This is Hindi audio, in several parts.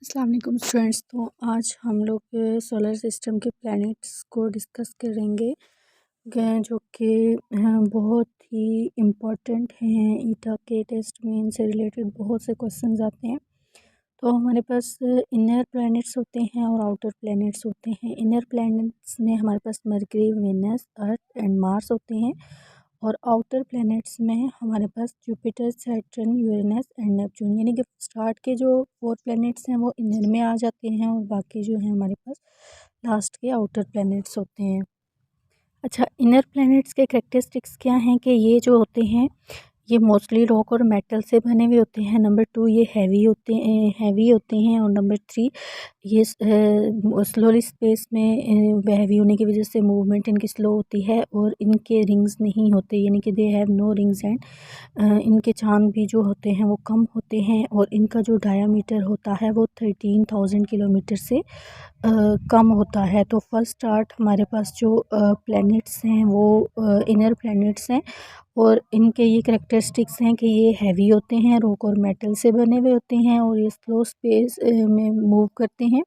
अस्सलाम वालेकुम स्टूडेंट्स। तो आज हम लोग सोलर सिस्टम के प्लैनेट्स को डिस्कस करेंगे जो कि बहुत ही इम्पोर्टेंट हैं। ईटा के टेस्ट में इनसे रिलेटेड बहुत से क्वेश्चंस आते हैं। तो हमारे पास इनर प्लैनेट्स होते हैं और आउटर प्लैनेट्स होते हैं। इनर प्लैनेट्स में हमारे पास Mercury, Venus, Earth and Mars होते हैं और आउटर प्लैनेट्स में हमारे पास Jupiter, Saturn, Uranus and Neptune. यानी कि स्टार्ट के जो 4 प्लैनेट्स हैं वो इनर में आ जाते हैं और बाकी जो है हमारे पास लास्ट के आउटर प्लैनेट्स होते हैं। अच्छा, इनर प्लैनेट्स के कैरेक्टरिस्टिक्स क्या हैं कि ये जो होते हैं ये मोस्टली रॉक और मेटल से बने हुए होते हैं। नंबर 2 ये हैवी होते हैं और नंबर 3 ये स्लोली स्पेस में हैवी होने की वजह से मूवमेंट इनकी स्लो होती है और इनके रिंग्स नहीं होते, यानी कि they have no rings and इनके चांद भी जो होते हैं वो कम होते हैं और इनका जो डायामीटर होता है वो 13,000 किलोमीटर से कम होता है। तो फर्स्ट स्टार्ट हमारे पास जो प्लैनेट्स हैं वो इनर प्लैनेट्स हैं और इनके ये करैक्टरिस्टिक्स हैं कि ये हैवी होते हैं, रॉक और मेटल से बने हुए होते हैं और ये स्लो स्पेस में मूव करते हैं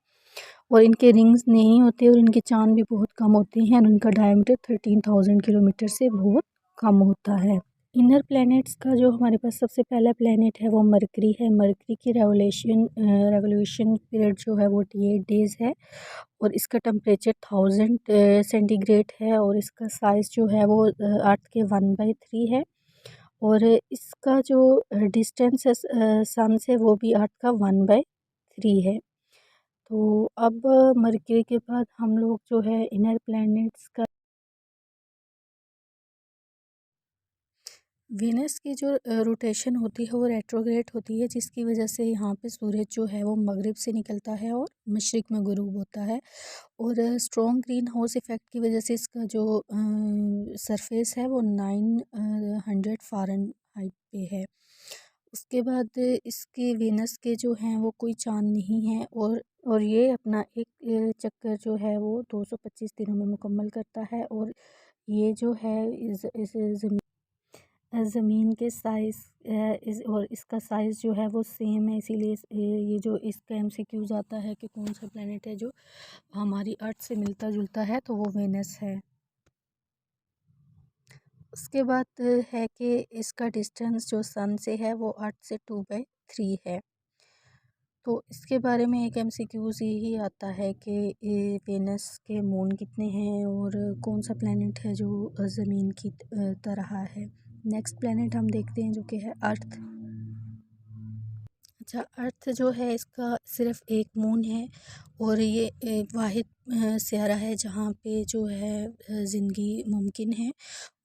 और इनके रिंग्स नहीं होते और इनके चांद भी बहुत कम होते हैं और इनका डायमीटर 13,000 किलोमीटर से बहुत कम होता है। इनर प्लैनेट्स का जो हमारे पास सबसे पहला प्लैनेट है वो मरकरी है। मरकरी की रेवोल्यूशन पीरियड जो है वो 48 डेज़ है और इसका टेम्परेचर 1000 सेंटीग्रेड है और इसका साइज़ जो है वो अर्थ के 1/3 है और इसका जो डिस्टेंस है सन से वो भी अर्थ का 1/3 है। तो अब मरकरी के बाद हम लोग जो है इनर प्लैनेट्स का वीनस की जो रोटेशन होती है वो रेट्रोग्रेड होती है, जिसकी वजह से यहाँ पे सूरज जो है वो मगरिब से निकलता है और मशरिक़ में गुरूब होता है और स्ट्रॉन्ग ग्रीन हाउस इफ़ेक्ट की वजह से इसका जो सरफेस है वो 900 फ़ारेनहाइट पे है। उसके बाद इसके वीनस के जो हैं वो कोई चाँद नहीं है और ये अपना एक चक्कर जो है वो 225 दिनों में मुकम्मल करता है और ये जो है इस ज़मीन के साइज़ और इसका साइज़ जो है वो सेम है, इसीलिए ये जो इसका एमसीक्यूज़ आता है कि कौन सा प्लेनेट है जो हमारी अर्थ से मिलता जुलता है, तो वो वेनस है। उसके बाद है कि इसका डिस्टेंस जो सन से है वो अर्थ से 2/3 है। तो इसके बारे में एक एमसीक्यूज़ यही आता है कि वेनस के मून कितने हैं और कौन सा प्लेनेट है जो ज़मीन की तरह है। नेक्स्ट प्लेनेट हम देखते हैं जो कि है अर्थ। अच्छा, अर्थ जो है इसका सिर्फ एक मून है और ये एक वाहिद सियारा है जहाँ पे जो है ज़िंदगी मुमकिन है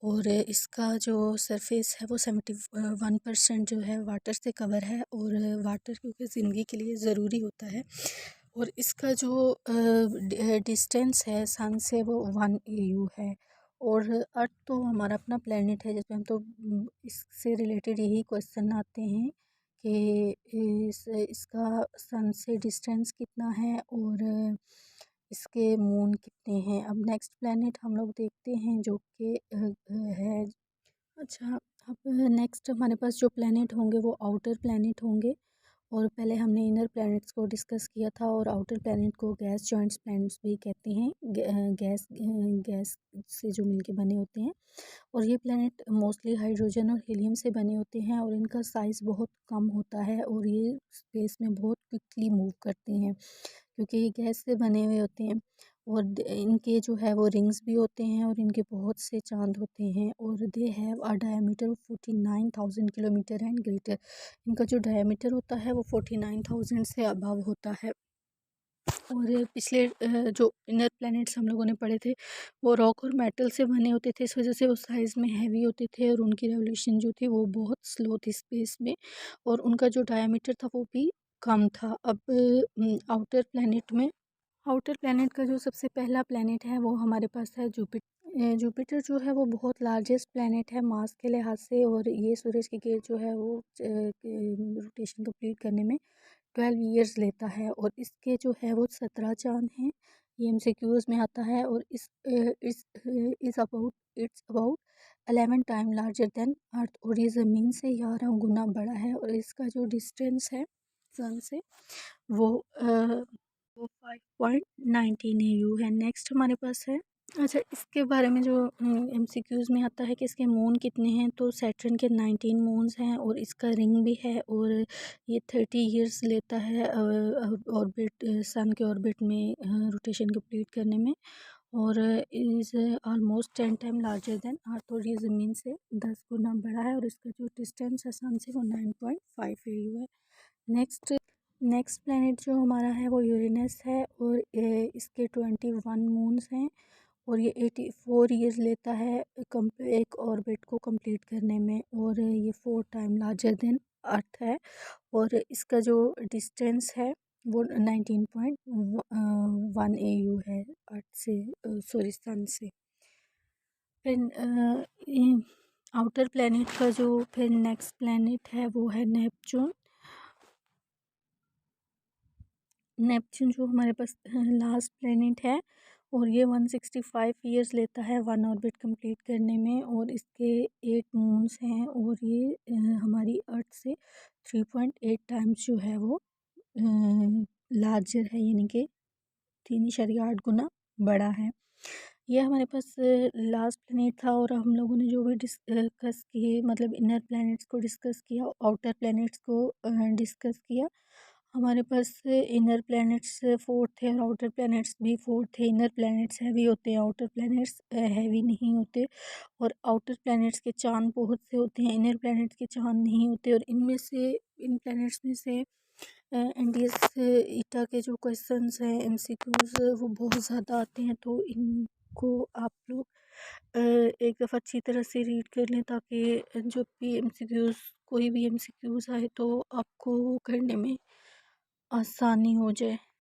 और इसका जो सरफेस है वो 71% जो है वाटर से कवर है और वाटर क्योंकि ज़िंदगी के लिए ज़रूरी होता है और इसका जो डिस्टेंस है सन से वो 1 AU है और अर्थ तो हमारा अपना प्लेनेट है जिसमें हम तो इससे रिलेटेड यही क्वेश्चन आते हैं कि इसका सन से डिस्टेंस कितना है और इसके मून कितने हैं। अब नेक्स्ट प्लेनेट हम लोग देखते हैं जो कि है। अच्छा, अब नेक्स्ट हमारे पास जो प्लेनेट होंगे वो आउटर प्लेनेट होंगे और पहले हमने इनर प्लैनेट्स को डिस्कस किया था और आउटर प्लैनेट को गैस जॉइंट्स प्लैनेट्स भी कहते हैं। गैस से जो मिलके बने होते हैं और ये प्लैनेट मोस्टली हाइड्रोजन और हीलियम से बने होते हैं और इनका साइज़ बहुत कम होता है और ये स्पेस में बहुत क्विकली मूव करते हैं क्योंकि ये गैस से बने हुए होते हैं और इनके जो है वो रिंग्स भी होते हैं और इनके बहुत से चांद होते हैं और they have a diameter of 49,000 kilometre and greater. इनका जो डायमीटर होता है वो 49,000 से अबव होता है और पिछले जो इनर प्लैनेट्स हम लोगों ने पढ़े थे वो रॉक और मेटल से बने होते थे, इस वजह से वो साइज़ में हैवी होते थे और उनकी रेवोल्यूशन जो थी वो बहुत स्लो थी स्पेस में और उनका जो डायमीटर था वो भी कम था। अब आउटर प्लैनेट का जो सबसे पहला प्लैनेट है वो हमारे पास है जुपिटर। जुपिटर जो है वो बहुत लार्जेस्ट प्लैनेट है मास के लिहाज से और ये सूरज की गेट जो है वो रोटेशन कंप्लीट करने में 12 ईयर्स लेता है और इसके जो है वो 17 चांद हैं। ये एमसीक्यूज में आता है और it's about 11 time larger than Earth और ये ज़मीन से 11 गुना बड़ा है और इसका जो डिस्टेंस है सन से, वो 5.19 AU है। नेक्स्ट हमारे पास है, अच्छा इसके बारे में जो MCQs में आता है कि इसके मून कितने हैं, तो सैटर्न के 19 मून्स हैं और इसका रिंग भी है, और ये 30 इयर्स लेता है ऑर्बिट, सन के ऑर्बिट में रोटेशन कंप्लीट करने में, और is almost 10 time larger than Earth, और ये ज़मीन से 10 गुना बड़ा है, और इसका जो डिस्टेंस है सन से वो 9.5 AU है। नेक्स्ट प्लेनेट जो हमारा है वो यूरेनस है, और इसके 21 मून्स हैं, और ये 84 ईयर्स लेता है एक ऑर्बिट को कंप्लीट करने में, और ये 4 टाइम लार्जर देन अर्थ है, और इसका जो डिस्टेंस है वो 19.1 AU है अर्थ से, सॉरी सन से। फिर आउटर प्लेनेट का जो फिर नेक्स्ट प्लेनेट है वो है नेपच्यून। नेपच्यून जो हमारे पास लास्ट प्लेनेट है, और ये 165 ईयर्स लेता है वन ऑर्बिट कंप्लीट करने में, और इसके 8 मून्स हैं, और ये हमारी अर्थ से 3.8 टाइम्स जो है वो लार्जर है, यानी कि 3.8 गुना बड़ा है। ये हमारे पास लास्ट प्लेनेट था, और हम लोगों ने जो भी डिस्कस किए, मतलब इनर प्लैनेट्स को डिस्कस किया, आउटर प्लैनेट्स को डिस्कस किया। हमारे पास इनर प्लैनेट्स 4 थे और आउटर प्लैनेट्स भी 4 थे। इनर प्लैनेट्स हैवी होते हैं, आउटर प्लैनेट्स हैवी नहीं होते, और आउटर प्लैनेट्स के चांद बहुत से होते हैं, इनर प्लैनेट्स के चांद नहीं होते, और इनमें से इन प्लैनेट्स में से NDS ईटा के जो क्वेश्चंस हैं MCQs वो बहुत ज़्यादा आते हैं, तो इनको आप लोग एक दफ़ा अच्छी तरह से रीड कर लें, ताकि जो भी MCQs, कोई भी MCQs आए तो आपको वो करने में आसानी हो जाए।